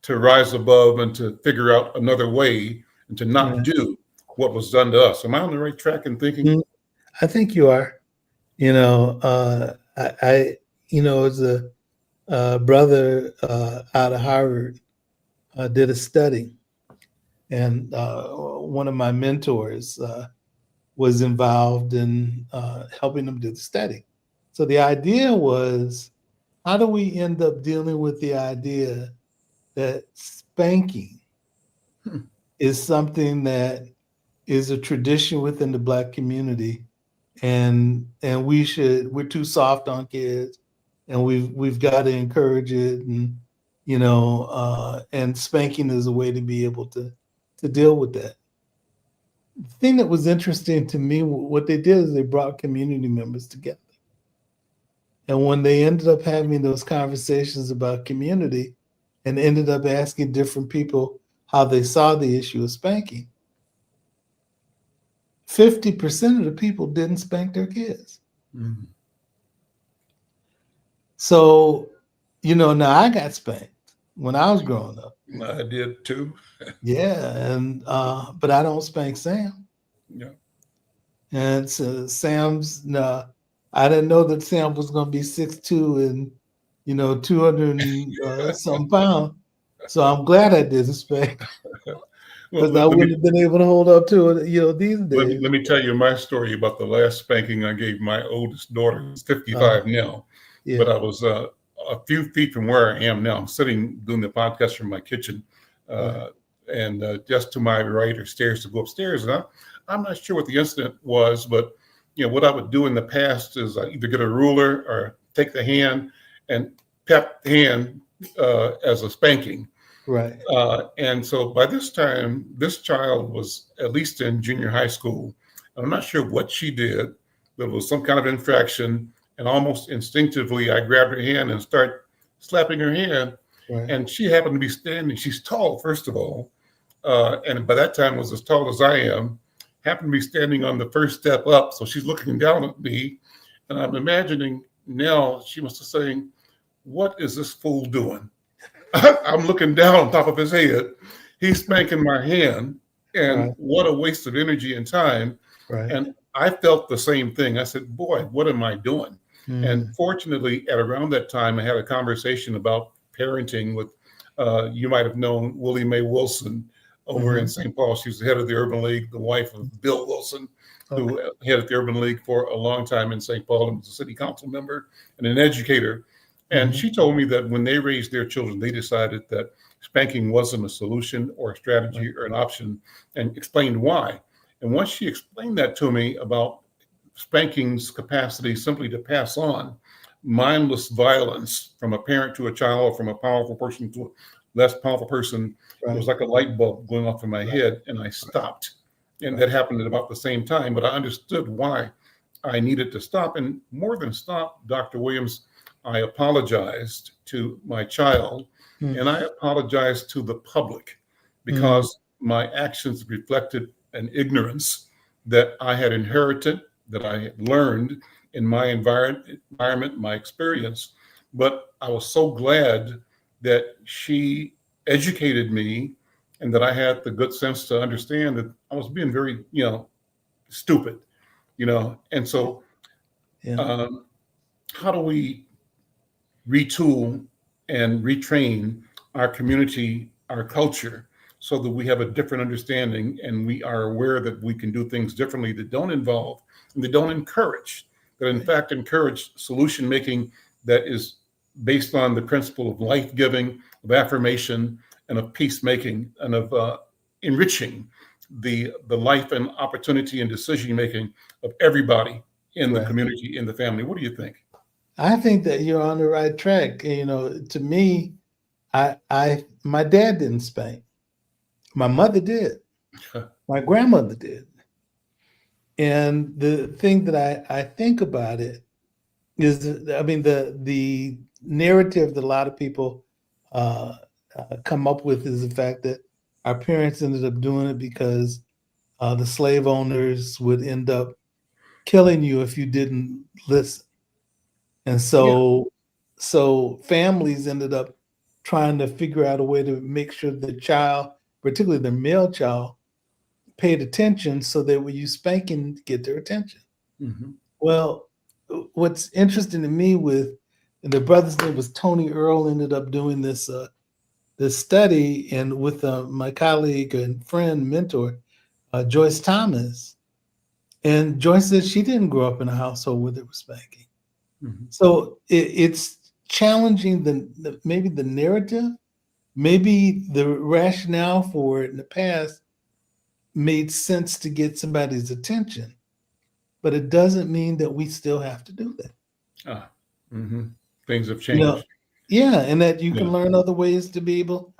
S1: to rise above and to figure out another way and to not
S2: Right.
S1: do what was done to us. Am I on the right track in thinking?
S2: Mm, I think you are. As a brother out of Harvard did a study, and one of my mentors was involved in helping them do the study. So the idea was, how do we end up dealing with the idea that spanking
S1: Hmm.
S2: is something that is a tradition within the Black community, and we're too soft on kids, and we've got to encourage it, and spanking is a way to be able to deal with that. The thing that was interesting to me, what they did is they brought community members together, and when they ended up having those conversations about community, and ended up asking different people how they saw the issue of spanking, 50% of the people didn't spank their kids.
S1: Mhm.
S2: So, now I got spanked when I was growing up.
S1: I did too.
S2: Yeah, and but I don't spank Sam.
S1: Yeah.
S2: And so Sam's no, I didn't know that Sam was going to be 6'2" and 200 and some pounds. So I'm glad I didn't spank
S1: Well,
S2: because I
S1: let me
S2: wouldn't have been able to hold up to it, these
S1: let me
S2: days.
S1: let me tell you my story about the last spanking I gave my oldest daughter, who's
S2: Uh,
S1: 55 now. But
S2: yeah,
S1: I was a few feet from where I am now. I'm sitting doing the podcast from my kitchen,
S2: right,
S1: uh, and just to my right are stairs to go upstairs. And I'm not sure what the incident was, but what I would do in the past is I either get a ruler or take the hand and pep the hand as a spanking.
S2: right,
S1: And so by this time, this child was at least in junior high school. I'm not sure what she did, but it was some kind of infraction. And almost instinctively, I grabbed her hand and started slapping her hand.
S2: right,
S1: And she happened to be standing. She's tall, first of all, and by that time was as tall as I am. Happened to be standing on the first step up, so she's looking down at me, and I'm imagining now she must have saying, "What is this fool doing?" I'm looking down on top of his head. He's spanking my hand, and
S2: right,
S1: what a waste of energy and time.
S2: right.
S1: And I felt the same thing. I said, "Boy, what am I doing?" And
S2: Mm,
S1: fortunately, at around that time, I had a conversation about parenting with, you might have known Willie Mae Wilson over in
S2: mhm.
S1: St. Paul. She was the head of the Urban League, the wife of Bill Wilson,
S2: Okay.
S1: who headed the Urban League for a long time in St. Paul and was a city council member and an educator. And
S2: Mhm.
S1: she told me that when they raised their children, they decided that spanking wasn't a solution or a
S2: Right.
S1: strategy or an option, and explained why. And once she explained that to me about spanking's capacity simply to pass on mindless violence from a parent to a child, or from a powerful person to a less powerful person, it
S2: Right.
S1: was like a light bulb going off in my
S2: Right.
S1: head, and I stopped. And
S2: Right.
S1: that happened at about the same time, but I understood why I needed to stop. And more than stop, Dr. Williams, I apologized to my child,
S2: Mm,
S1: and I apologized to the public
S2: mm,
S1: because my actions reflected an ignorance that I had inherited, that I had learned in my environment, my experience. But I was so glad that she educated me and that I had the good sense to understand that I was being very, stupid, And so,
S2: yeah.
S1: um, how do we retool and retrain our community, our culture, so that we have a different understanding and we are aware that we can do things differently that don't involve and that don't encourage, that in fact encourage solution making that is based on the principle of life giving, of affirmation, and of peacemaking, and of enriching the life and opportunity and decision making of everybody in the
S2: Right.
S1: community, in the family. What do you think?
S2: I think that you're on the right track. You know, to me, my dad didn't spank. My mother did. My grandmother did. And the thing that I think about it is, I mean, the narrative that a lot of people uh, come up with is the fact that our parents ended up doing it because the slave owners would end up killing you if you didn't listen. And
S1: Yeah.
S2: so families ended up trying to figure out a way to make sure the child, particularly the male child, paid attention so they would use spanking to get their attention.
S1: Mm-hmm.
S2: Well, what's interesting to me with and the brother's name was Tony Earl, ended up doing this study, and with my colleague and friend mentor Joyce Thomas, and Joyce said she didn't grow up in a household where there was spanking.
S1: Mm-hmm.
S2: So it's challenging maybe the narrative, maybe the rationale for it in the past made sense to get somebody's attention, but it doesn't mean that we still have to do that.
S1: Ah, mm-hmm. Things have
S2: You know,
S1: changed.
S2: yeah, and that you
S1: Yeah.
S2: can learn other ways to be able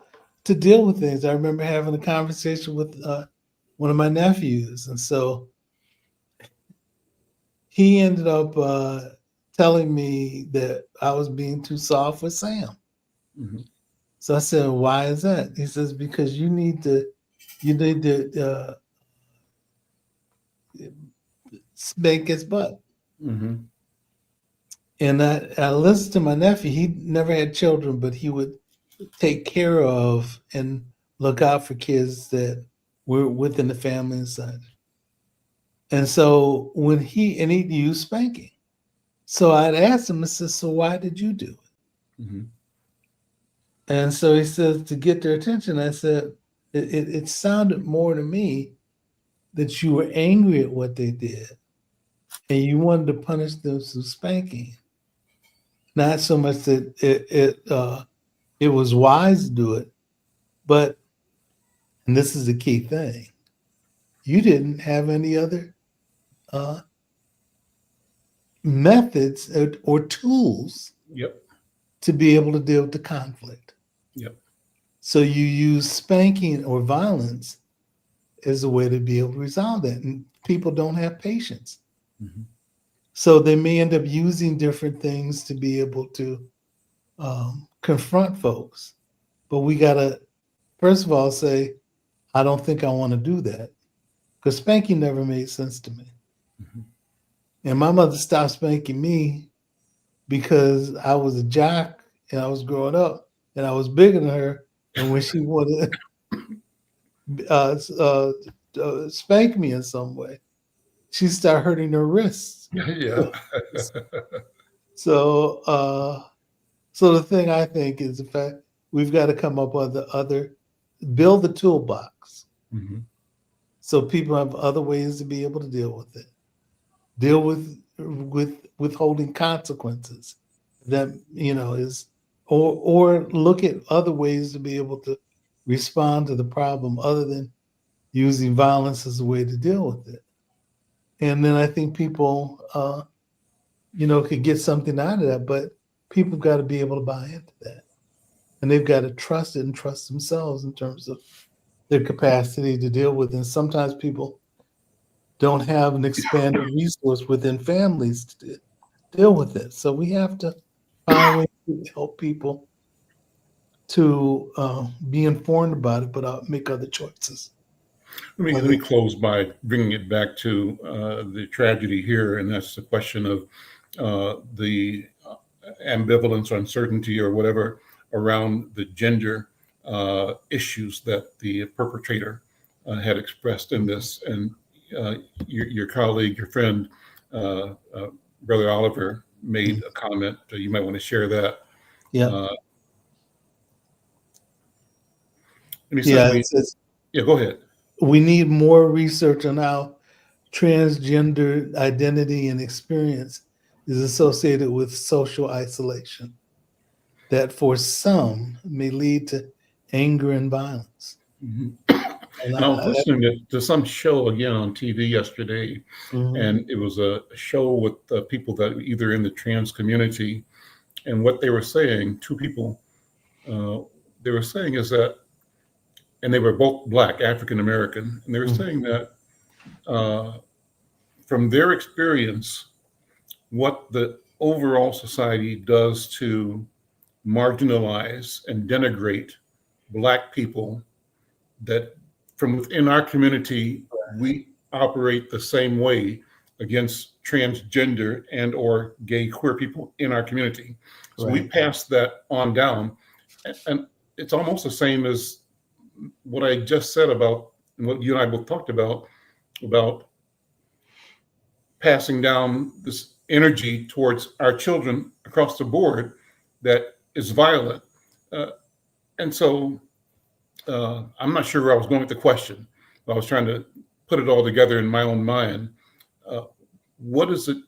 S2: to deal with things. I remember having a conversation with one of my nephews, and so he ended up telling me that I was being too soft with Sam.
S1: Mm-hmm.
S2: So I said, "Why is that?" He says, "Because you need to spank his butt."
S1: Mm-hmm.
S2: And I listened to my nephew. He never had children, but he would take care of and look out for kids that were within the family and such. And so when he used spanking. So I'd asked him, I said, "So why did you do it?"
S1: Mm-hmm.
S2: And so he says, "To get their attention." I said, it sounded more to me that you were angry at what they did and you wanted to punish them through spanking. Not so much that it was wise to do it, but, and this is the key thing, you didn't have any other uh, methods or tools
S1: Yep.
S2: to be able to deal with the conflict.
S1: Yep.
S2: So you use spanking or violence as a way to be able to resolve that. And people don't have patience.
S1: Mm-hmm.
S2: So they may end up using different things to be able to confront folks. But we got to, first of all, say, I don't think I want to do that. Because spanking never made sense to me.
S1: Mm-hmm.
S2: And my mother stopped spanking me because I was a jock and I was growing up and I was bigger than her. And when she wanted spank me in some way, she started hurting her wrists.
S1: Yeah.
S2: So, so the thing I think is the fact we've got to come up with the other, build the toolbox
S1: Mm-hmm.
S2: so people have other ways to be able to deal with it. Deal with withholding consequences that is, or look at other ways to be able to respond to the problem other than using violence as a way to deal with it. And then I think people could get something out of that, but people got to be able to buy into that. And they've got to trust it and trust themselves in terms of their capacity to deal with it. And sometimes people don't have an expanded resource within families to deal with it. So we have to find ways to help people to be informed about it, but make other choices.
S1: Let me close by bringing it back to the tragedy here, and that's the question of the ambivalence or uncertainty or whatever around the gender issues that the perpetrator had expressed in this. And your colleague, your friend, uh, uh, Brother Oliver, made a comment. You might want to share that.
S2: Yeah.
S1: Uh, And he says
S2: Yeah,
S1: we,
S2: it says
S1: yeah, go ahead.
S2: we need more research on how transgender identity and experience is associated with social isolation, that for some may lead to anger and violence.
S1: Mhm.
S2: And
S1: And I was listening to some show again on TV yesterday,
S2: mhm,
S1: and it was a show with people that were either in the trans community, and what they were saying, two people, uh, they were saying is that, and they were both black, African American, and they were
S2: mhm,
S1: saying that uh, from their experience, what the overall society does to marginalize and denigrate black people, that from within our community we operate the same way against transgender and or gay queer people in our community. So we
S2: right.
S1: pass that on down, and it's almost the same as what I just said about and what you and I both talked about passing down this energy towards our children across the board that is violent. Uh, and so I'm not sure where I was going with the question. I was trying to put it all together in my own mind. Uh, what does it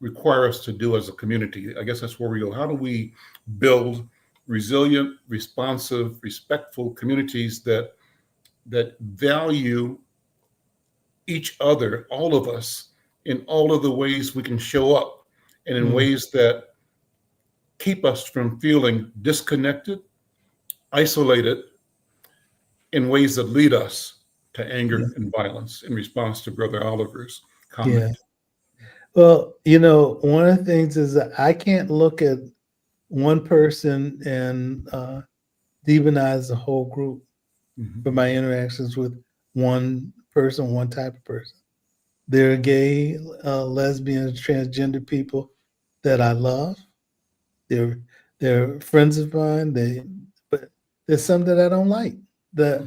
S1: require us to do as a community? I guess that's where we go. How do we build resilient, responsive, respectful communities that value each other, all of us, in all of the ways we can show up, and in
S2: Mm,
S1: ways that keep us from feeling disconnected, isolated, in ways that lead us to
S2: yeah,
S1: anger and violence in response to Brother Oliver's
S2: yeah.
S1: comment.
S2: Well, one of the things is that I can't look at one person and demonize the whole group
S1: Mhm.
S2: for my interactions with one person, one type of person. There are gay, lesbian, transgender people that I love. They're they're friends of mine. But there's some that I don't like, that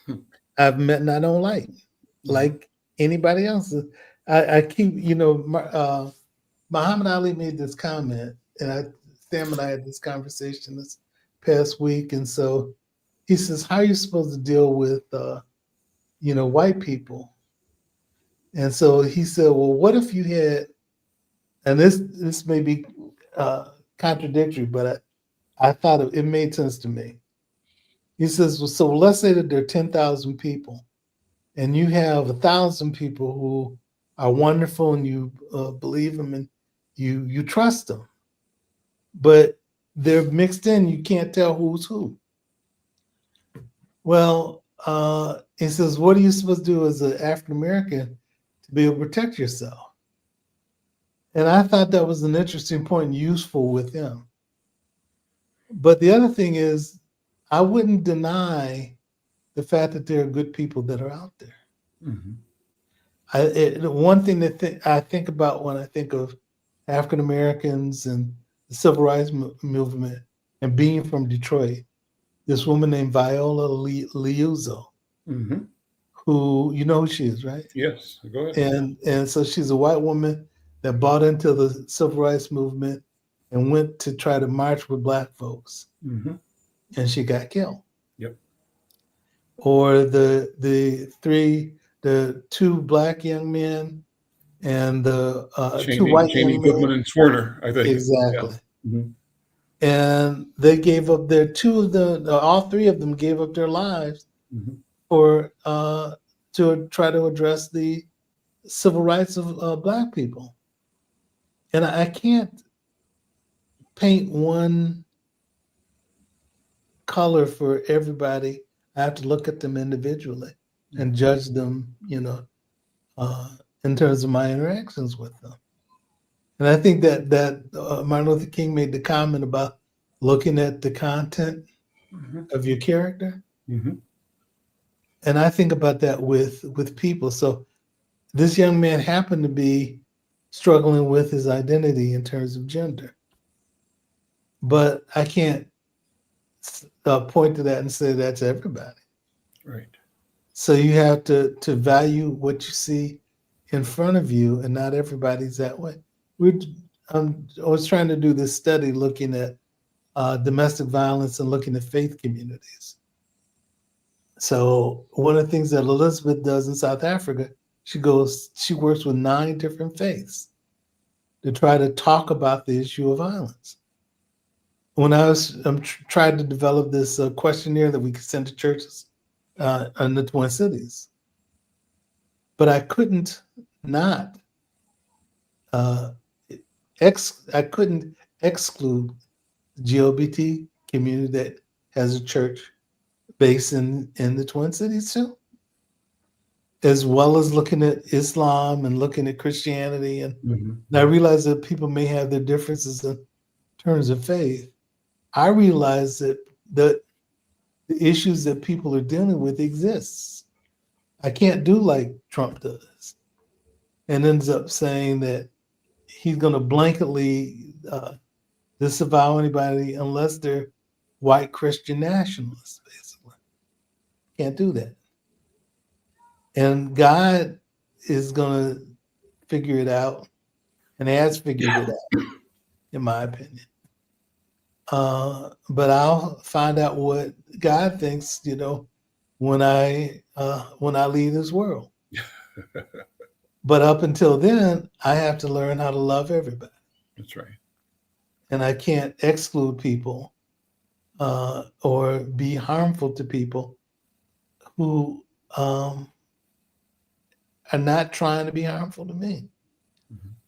S1: Mhm.
S2: I've met and I don't
S1: Mhm.
S2: like anybody else. I keep, Muhammad Ali made this comment, and Sam and I had this conversation this past week, and so he says, "How are you supposed to deal with, white people?" And so he said, "Well, what if you had?" And this may be uh, contradictory, but I thought it made sense to me. He says, "Well, so let's say that there are 10,000 people, and you have 1,000 people who are wonderful, and you believe them, and you trust them, but they're mixed in. You can't tell who's who." Well, he says, "What are you supposed to do as an African American to be able to protect yourself?" And I thought that was an interesting point and useful with him. But the other thing is, I wouldn't deny the fact that there are good people that are out there.
S1: Mhm.
S2: One thing that I think about when I think of African Americans and the civil rights movement, and being from Detroit, this woman named Viola Liuzzo,
S1: Mhm.
S2: who, you know who she is, right?
S1: Yes, go ahead.
S2: And so she's a white woman that bought into the civil rights movement and went to try to march with black folks,
S1: Mhm.
S2: and she got killed.
S1: Yep.
S2: Or the two black young men and the two
S1: Cheney,
S2: white
S1: Cheney,
S2: young men.
S1: Goodman, and Swerner, I think. Yeah.
S2: Exactly.
S1: Mhm.
S2: And they gave up their two of the all three of them gave up their lives
S1: Mhm.
S2: for to try to address the civil rights of black people. And I can't paint one color for everybody. I have to look at them individually and
S1: Mhm.
S2: judge them, uh, in terms of my interactions with them. And I think that Martin Luther King made the comment about looking at the content
S1: Mhm.
S2: of your character,
S1: Mhm.
S2: and I think about that with people. So this young man happened to be struggling with his identity in terms of gender, but I can't point to that and say that's everybody.
S1: Right.
S2: So you have to value what you see in front of you, and not everybody's that way. We I was trying to do this study looking at domestic violence and looking at faith communities. So one of the things that Elizabeth does in South Africa, she works with 9 different faiths to try to talk about the issue of violence. When I was tried to develop this questionnaire that we could send to churches in the Twin Cities, but I couldn't not uh, I couldn't exclude the GLBT community that has a church based in the Twin Cities too, as well as looking at Islam and looking at Christianity. And I realize that people may have their differences in terms of faith. I realize that the issues that people are dealing with exists. I can't do like Trump does and ends up saying that he's going to blanketly disavow anybody unless they're white Christian nationalists, basically. Can't do that. And God is going to figure it out and has figured it out, in my opinion. But I'll find out what God thinks, when I leave this world. But up until then, I have to learn how to love everybody.
S1: That's right.
S2: And I can't exclude people or be harmful to people who are not trying to be harmful to me.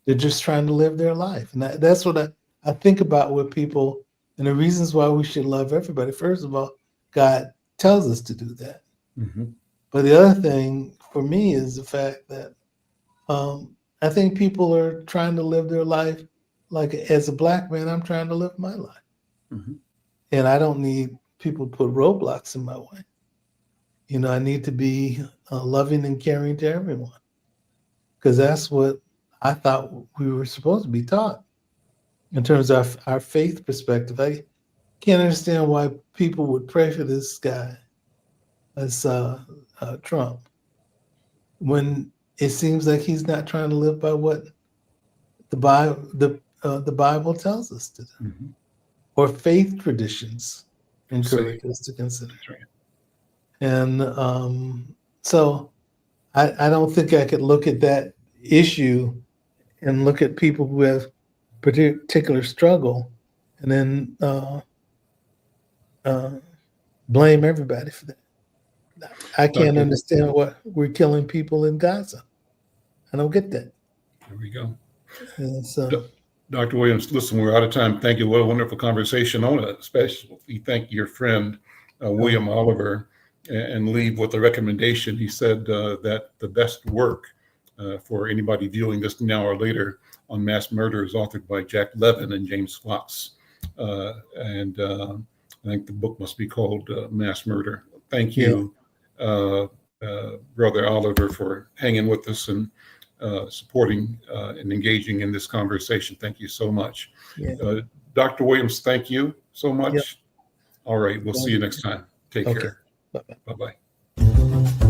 S2: They're just trying to live their life. And that's what I think about with people and the reasons why we should love everybody. First of all, God tells us to do that. But the other thing for me is the fact that I think people are trying to live their life like, as a Black man, I'm trying to live my life. And I don't need people to put roadblocks in my way. I need to be loving and caring to everyone, because that's what I thought we were supposed to be taught in terms of our faith perspective. I can't understand why people would pray for this guy as Trump when it seems like he's not trying to live by what the Bible tells us to do, or faith traditions encourage us to consider.
S1: That's right.
S2: And so I don't think I could look at that issue and look at people who have particular struggle and then blame everybody for that. I can't understand what we're killing people in Gaza. I don't get that.
S1: There we go.
S2: And so,
S1: Dr. Williams, listen, we're out of time. Thank you. What a wonderful conversation. I want to especially thank your friend, William Oliver, and leave with a recommendation. He said that the best work for anybody viewing this now or later on mass murder is authored by Jack Levin and James Fox. And I think the book must be called Mass Murder. Thank you, Brother Oliver, for hanging with us and supporting and engaging in this conversation. Thank you so much. Dr. Williams, thank you so much. All right, we'll see you next time. Take care.
S2: Bye-bye.
S1: Bye-bye.